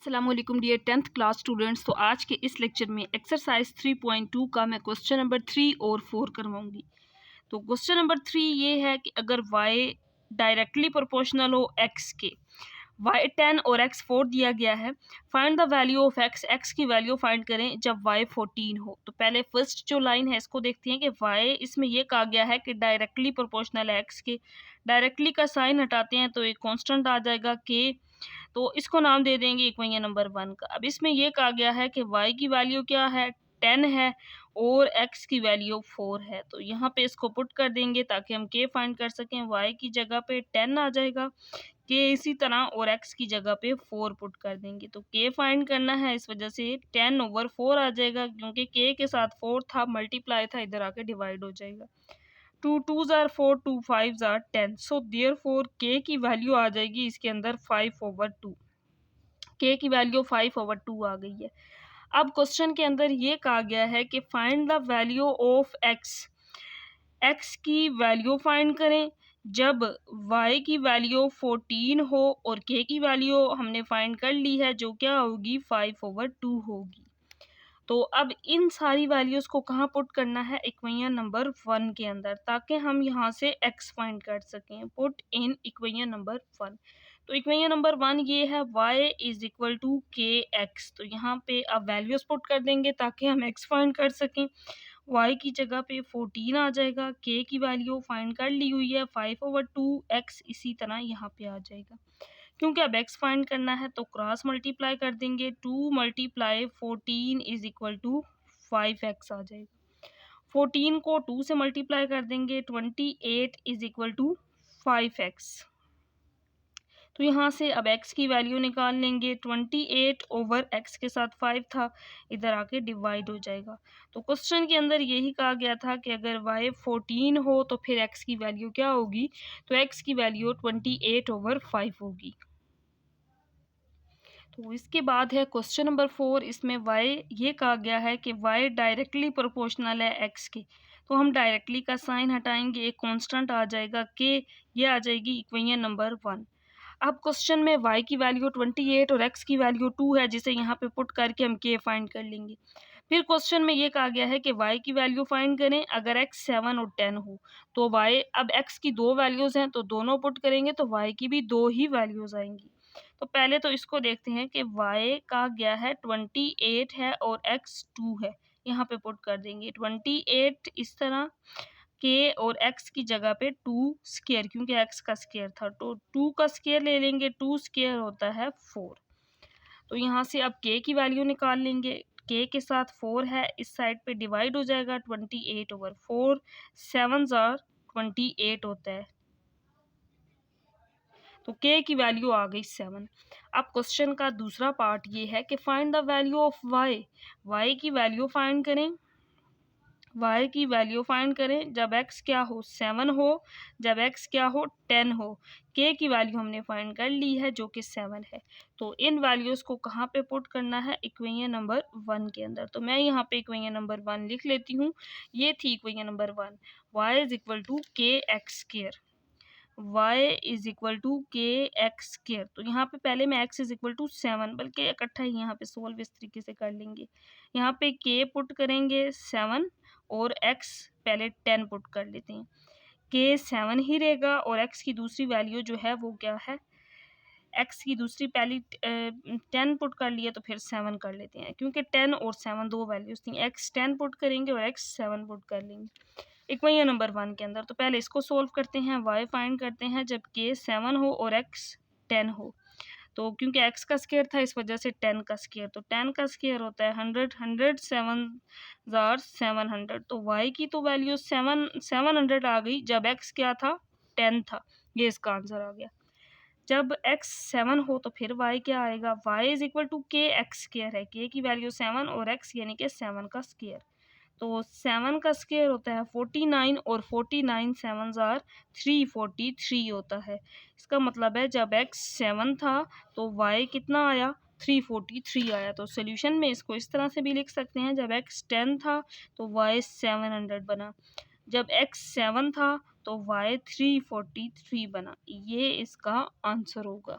अस्सलाम वालेकुम dear 10th class students. तो आज के इस लेक्चर में एक्सरसाइज 3.2 का मैं क्वेश्चन नंबर 3 और 4 करवाऊंगी। तो क्वेश्चन नंबर 3 ये है कि अगर y डायरेक्टली प्रोपोर्शनल हो x के, y 10 और x 4 दिया गया है। Find the value of x, x की वैल्यू फाइंड करें जब y 14 हो। तो पहले फर्स्ट जो लाइन है इसको देखते हैं कि y इसमें ये कहा गया है कि डायरेक्टली प्रोपोर्शनल है x के। डायरेक्टली का साइन हटाते हैं तो एक कांस्टेंट आ जाएगा k, तो इसको नाम दे देंगे इक्वेशन नंबर 1 का। अब इसमें यह कहा गया है कि y की वैल्यू क्या है, 10 है और x की वैल्यू 4 है। तो यहाँ पे इसको पुट कर देंगे ताकि हम k फाइंड कर सकें। y की जगह पे 10 आ जाएगा, k इसी तरह, और x की जगह पे 4 पुट कर देंगे। तो k फाइंड करना है, इस वजह से 10/4 आ जाएगा, क्योंकि k के साथ 4 था, मल्टीप्लाई था, इधर आके डिवाइड हो जाएगा। 2 2s are 4, 2 5s are 10। So therefore k की वैल्यू आ जाएगी इसके अंदर 5/2। k की वैल्यू 5/2 आ गई है। अब क्वेश्चन के अंदर ये कहा गया है कि find the value of x, x की वैल्यू फाइंड करें जब y की वैल्यू 14 हो और k की वैल्यू हमने फाइंड कर ली है, जो क्या होगी 5/2 होगी। तो अब इन सारी वैल्यूज़ को कहाँ पुट करना है, इक्वेशन नंबर 1 के अंदर, ताकि हम यहाँ से x फाइंड कर सकें। Put in equation number 1। तो इक्वेशन नंबर 1 ये है y is equal to K x. तो यहाँ पे अब वैल्यूज़ पुट कर देंगे ताकि हम x फाइंड कर सकें। y की जगह पे 14 आ जाएगा, k की वैल्यू फाइंड कर ली हुई है 5/2, x इसी तरह यहाँ पे आ जाएगा। क्योंकि अब x फाइंड करना है तो क्रॉस मल्टीप्लाई कर देंगे। 2 × 14 इज इक्वल टू 5x आ जाएगा। 14 को 2 से मल्टीप्लाई कर देंगे, 28 इज इक्वल टू 5x। तो यहाँ से अब x की वैल्यू निकाल लेंगे। 28/x के साथ 5 था, इधर आके डिवाइड हो जाएगा। तो क्वेश्चन के अंदर यही कहा गया था कि अगर y 14 हो तो फिर x की वैल्यू क्या होगी, तो x की वैल्यू 28/5 होगी। तो इसके बाद है क्वेश्चन नंबर 4। इसमें y ये कहा गया है कि y डायरेक्टली प्रोपोर्शनल है x के। तो हम डायरेक्टली का साइन हटाएंगे, एक कांस्टेंट आ जाएगा k, ये आ जाएगी इक्वेशन नंबर 1। अब क्वेश्चन में y की वैल्यू 28 और x की वैल्यू 2 है, जिसे यहाँ पे पुट करके हम k फाइंड कर लेंगे। फिर क्वेश्चन में ये कहा गया है कि y की वैल्यू फाइंड करें अगर x 7 और 10 हो। तो y, अब x की दो वैल्यूज़ हैं तो दोनों पुट करेंगे तो y की भी दो ही वैल्यूज़ आएंगी। तो पहले तो इसको देखते हैं कि y का गया है 28 है और x 2 है, यहाँ पे पुट कर देंगे 28 इस तरह, k और x की जगह पे 2 स्क्वायर, क्योंकि x का स्क्वायर था तो 2 का स्क्वायर ले लेंगे, 2 स्क्वायर होता है 4। तो यहाँ से अब k की वैल्यू निकाल लेंगे, k के साथ 4 है, इस साइड पे डिवाइड हो जाएगा 28/4, 7s are 28 होता है, तो k की वैल्यू आ गई 7। अब क्वेश्चन का दूसरा पार्ट ये है कि find the value of y, y की वैल्यू फाइंड करें। y की वैल्यू फाइंड करें जब x क्या हो, 7 हो, जब x क्या हो, 10 हो। k की वैल्यू हमने फाइंड कर ली है जो कि 7 है। तो इन वैल्यूज़ को कहाँ पे पुट करना है, इक्वेशन नंबर 1 के अंदर। तो मैं यहाँ पे इक्वेशन नंबर 1 लिख लेती हूँ। ये थी equation number 1, y is equal to K X square, y is equal to K X square. तो यहाँ पे पहले मैं x इज इक्वल टू 7, बल्कि इकट्ठा ही यहाँ पे सोल्व इस तरीके से कर लेंगे। यहाँ पे k पुट करेंगे 7 और x पहले 10 पुट कर लेते हैं। k 7 ही रहेगा और x की दूसरी वैल्यू जो है वो क्या है, x की दूसरी पहली 10 पुट कर लिया तो फिर 7 कर लेते हैं, क्योंकि 10 और 7 दो वैल्यूज़ थी। x 10 पुट करेंगे और x 7 पुट कर लेंगे इक्वेशन नंबर 1 के अंदर। तो पहले इसको सोल्व करते हैं, y फाइंड करते हैं जब k 7 हो और x 10 हो। तो क्योंकि x का स्क्वायर था इस वजह से 10 का स्क्वायर, तो 10 का स्क्वायर होता है 100, 100 700। तो y की तो वैल्यू 700 आ गई जब x क्या था, 10 था। ये इसका आंसर आ गया। जब x 7 हो तो फिर y क्या आएगा, y is equal to K X square है, k की वैल्यू 7 और x यानी कि 7 का स्क्वायर। तो 7 का स्क्वायर होता है 49 और 49 7s are 343 होता है। इसका मतलब है जब x 7 था तो y कितना आया, 343 आया। तो सोल्यूशन में इसको इस तरह से भी लिख सकते हैं, जब x 10 था तो y 700 बना, जब x 7 था तो y 343 बना। ये इसका आंसर होगा।